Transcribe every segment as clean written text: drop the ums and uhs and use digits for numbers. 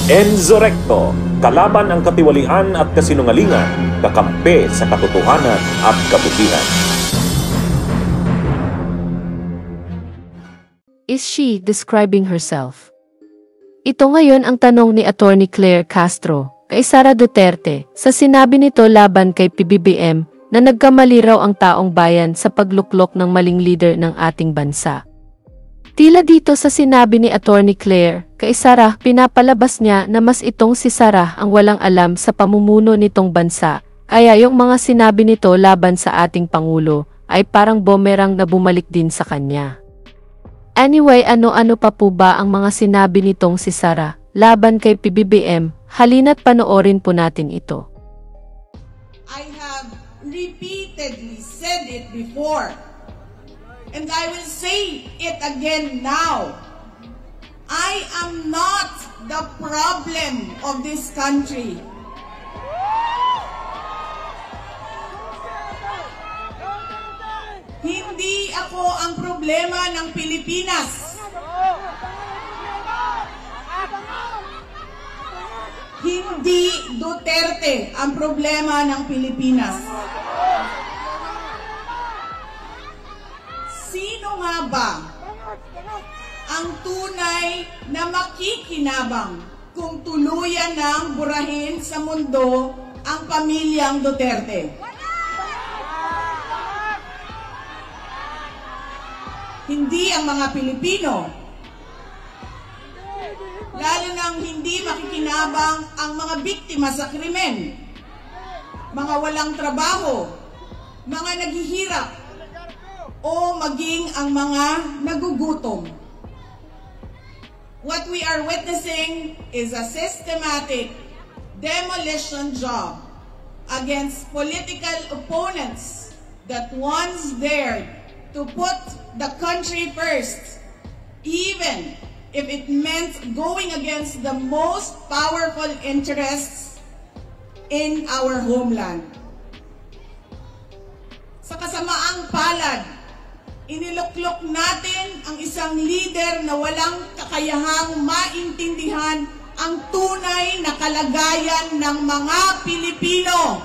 Enzo Recto, kalaban ang katiwalian at kasinungalingan, kakampi sa katotohanan at kabutihan. Is she describing herself? Ito ngayon ang tanong ni Attorney Claire Castro kay Sara Duterte sa sinabi nito laban kay PBBM na nagkamali raw ang taong bayan sa pagluklok ng maling leader ng ating bansa. Tila dito sa sinabi ni Attorney Claire kay Sara, pinapalabas niya na mas itong si Sara ang walang alam sa pamumuno nitong bansa, kaya yung mga sinabi nito laban sa ating Pangulo ay parang bumerang na bumalik din sa kanya. Anyway, ano-ano pa po ba ang mga sinabi nitong si Sara laban kay PBBM? Halina't panoorin po natin ito. I have repeatedly said it before, and I will say it again now. I am not the problem of this country. Hindi ako ang problema ng Pilipinas. Hindi Duterte ang problema ng Pilipinas. Sino nga ba ang tunay na makikinabang kung tuluyan ng burahin sa mundo ang pamilyang Duterte? Hindi ang mga Pilipino. Lalo nang hindi makikinabang ang mga biktima sa krimen, mga walang trabaho, mga naghihirap, o maging ang mga nagugutom. What we are witnessing is a systematic demolition job against political opponents that once dared to put the country first, even if it meant going against the most powerful interests in our homeland. Sa kasamaang palad, iniluklok natin ang isang leader na walang kakayahang maintindihan ang tunay na kalagayan ng mga Pilipino.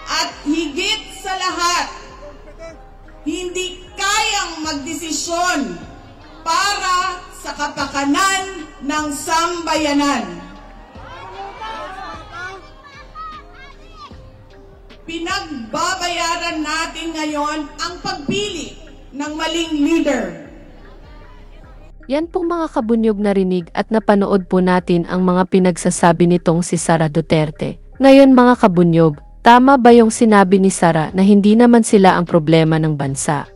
At higit sa lahat, hindi kayang magdesisyon para sa kapakanan ng sambayanan. Pinagbabayaran natin ngayon ang pagpili ng maling leader. Yan pong mga kabunyog na rinig at napanood po natin ang mga pinagsasabi nitong si Sara Duterte. Ngayon mga kabunyog, tama ba yung sinabi ni Sara na hindi naman sila ang problema ng bansa?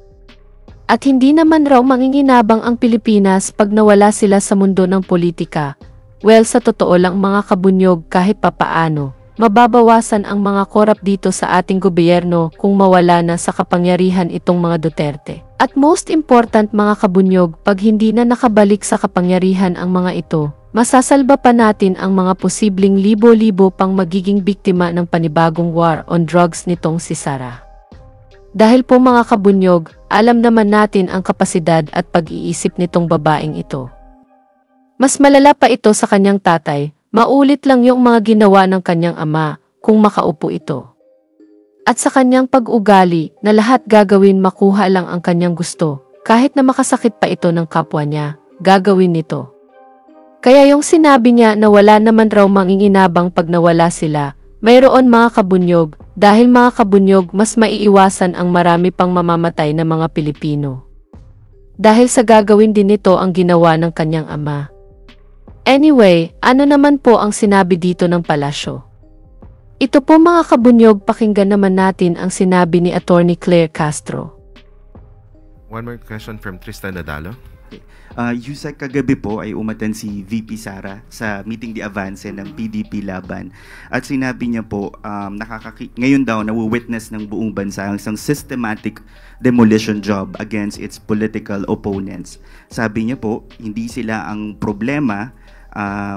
At hindi naman raw manginginabang ang Pilipinas pag nawala sila sa mundo ng politika? Well, sa totoo lang mga kabunyog, kahit papaano, mababawasan ang mga korap dito sa ating gobyerno kung mawala na sa kapangyarihan itong mga Duterte. At most important mga kabunyog, pag hindi na nakabalik sa kapangyarihan ang mga ito, masasalba pa natin ang mga posibleng libo-libo pang magiging biktima ng panibagong war on drugs nitong si Sara. Dahil po mga kabunyog, alam naman natin ang kapasidad at pag-iisip nitong babaeng ito. Mas malala pa ito sa kanyang tatay, maulit lang yung mga ginawa ng kanyang ama kung makaupo ito. At sa kanyang pag-ugali na lahat gagawin makuha lang ang kanyang gusto, kahit na makasakit pa ito ng kapwa niya, gagawin nito. Kaya yung sinabi niya na wala naman raw manginginabang pag nawala sila, mayroon mga kabunyog, dahil mga kabunyog mas maiiwasan ang marami pang mamamatay na mga Pilipino. Dahil sa gagawin din nito ang ginawa ng kanyang ama. Anyway, ano naman po ang sinabi dito ng palasyo? Ito po mga kabunyog, pakinggan naman natin ang sinabi ni Attorney Claire Castro. One more question from Tristan Nadalo. Yusek, kagabi po ay umattend si VP Sara sa meeting di avance ng PDP Laban. At sinabi niya po, ngayon daw nawi-witness ng buong bansa ang isang systematic demolition job against its political opponents. Sabi niya po, hindi sila ang problema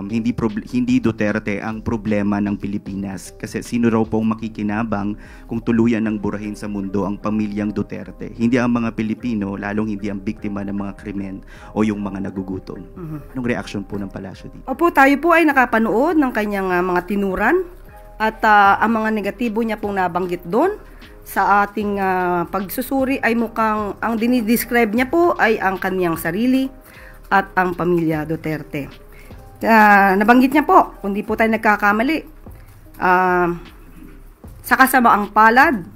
hindi Duterte ang problema ng Pilipinas. Kasi sino raw pong makikinabang kung tuluyan ng burahin sa mundo ang pamilyang Duterte? Hindi ang mga Pilipino, lalong hindi ang biktima ng mga krimen o yung mga nagugutom. Anong reaction po ng palasyo dito? Opo, tayo po ay nakapanood ng kanyang mga tinuran at ang mga negatibo niya pong nabanggit doon sa ating pagsusuri ay mukhang ang dinidescribe niya po ay ang kanyang sarili at ang pamilya Duterte. Nabanggit niya po, kung di po tayo nagkakamali, sa kasamaang palad,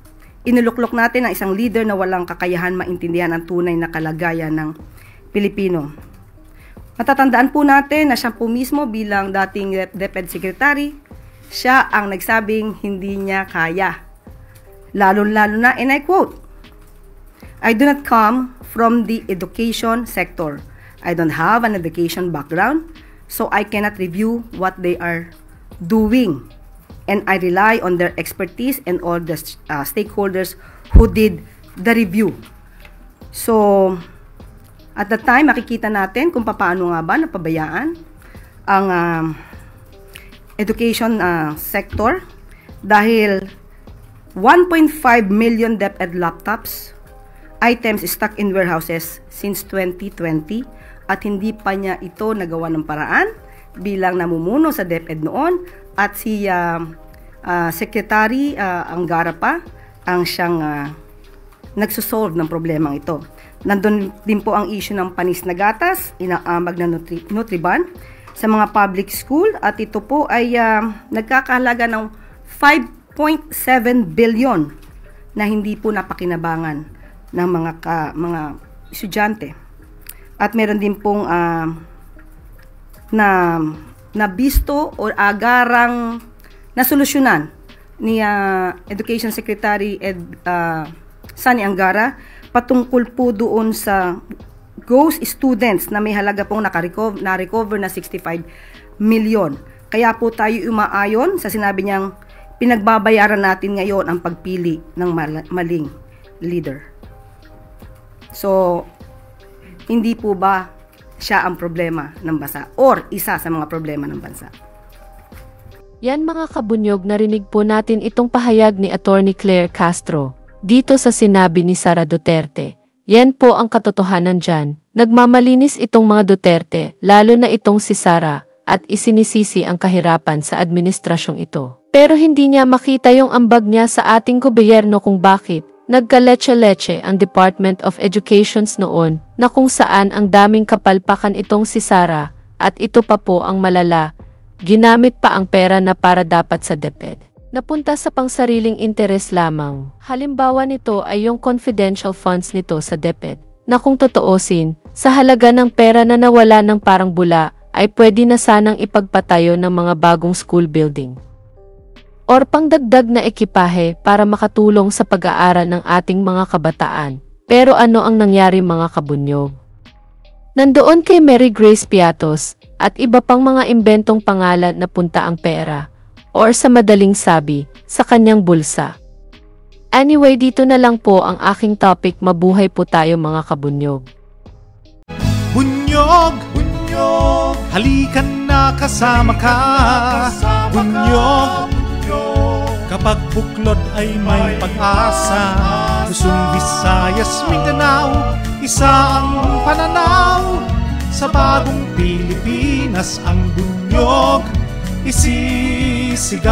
inuluklok natin ang isang leader na walang kakayahan maintindihan ang tunay na kalagayan ng Pilipino. Matatandaan po natin na siya po mismo bilang dating DepEd Secretary, siya ang nagsabing hindi niya kaya. Lalo-lalo na, and I quote, "I do not come from the education sector. I don't have an education background, so I cannot review what they are doing. And I rely on their expertise and all the stakeholders who did the review." So, at the time, makikita natin kung paano nga ba napabayaan ang education sector dahil 1.5 million DepEd laptops items stuck in warehouses since 2020 at hindi pa niya ito nagawa ng paraan bilang namumuno sa DepEd noon at si Secretary Angara pa ang siyang nagsosolve ng problemang ito. Nandun din po ang issue ng panis na gatas, inaamag na Nutriban sa mga public school at ito po ay nagkakahalaga ng 5.7 billion na hindi po napakinabangan ng mga estudyante. At meron din pong na bisto o agarang nasolusyonan ni Education Secretary Sani Angara patungkol po doon sa ghost students na may halaga pong na-recover na 65 million. Kaya po tayo umaayon sa sinabi niyang pinagbabayaran natin ngayon ang pagpili ng maling leader. So, hindi po ba siya ang problema ng bansa or isa sa mga problema ng bansa? Yan mga kabunyog, narinig po natin itong pahayag ni Attorney Claire Castro dito sa sinabi ni Sara Duterte. Yan po ang katotohanan dyan. Nagmamalinis itong mga Duterte, lalo na itong si Sara, at isinisisi ang kahirapan sa administrasyong ito. Pero hindi niya makita yung ambag niya sa ating gobyerno kung bakit nagkaleche-leche ang Department of Education noon na kung saan ang daming kapalpakan itong si Sara at ito pa po ang malala, ginamit pa ang pera na para dapat sa DepEd. Napunta sa pangsariling interes lamang. Halimbawa nito ay yung confidential funds nito sa DepEd na kung totoosin, sa halaga ng pera na nawala ng parang bula ay pwede na sanang ipagpatayo ng mga bagong school building or pangdagdag na ekipahe para makatulong sa pag-aaral ng ating mga kabataan. Pero ano ang nangyari mga kabunyog? Nandoon kay Mary Grace Piatos at iba pang mga imbentong pangalan na punta ang pera or sa madaling sabi, sa kanyang bulsa. Anyway, dito na lang po ang aking topic. Mabuhay po tayo mga kabunyog. Bunyog, bunyog, halikan na kasama ka. Bunyog, kapag buklod ay may pag-asa. Luzon, Visayas, Mindanao, isa ang pananaw. Sa bagong Pilipinas ang bunyog isisigaw.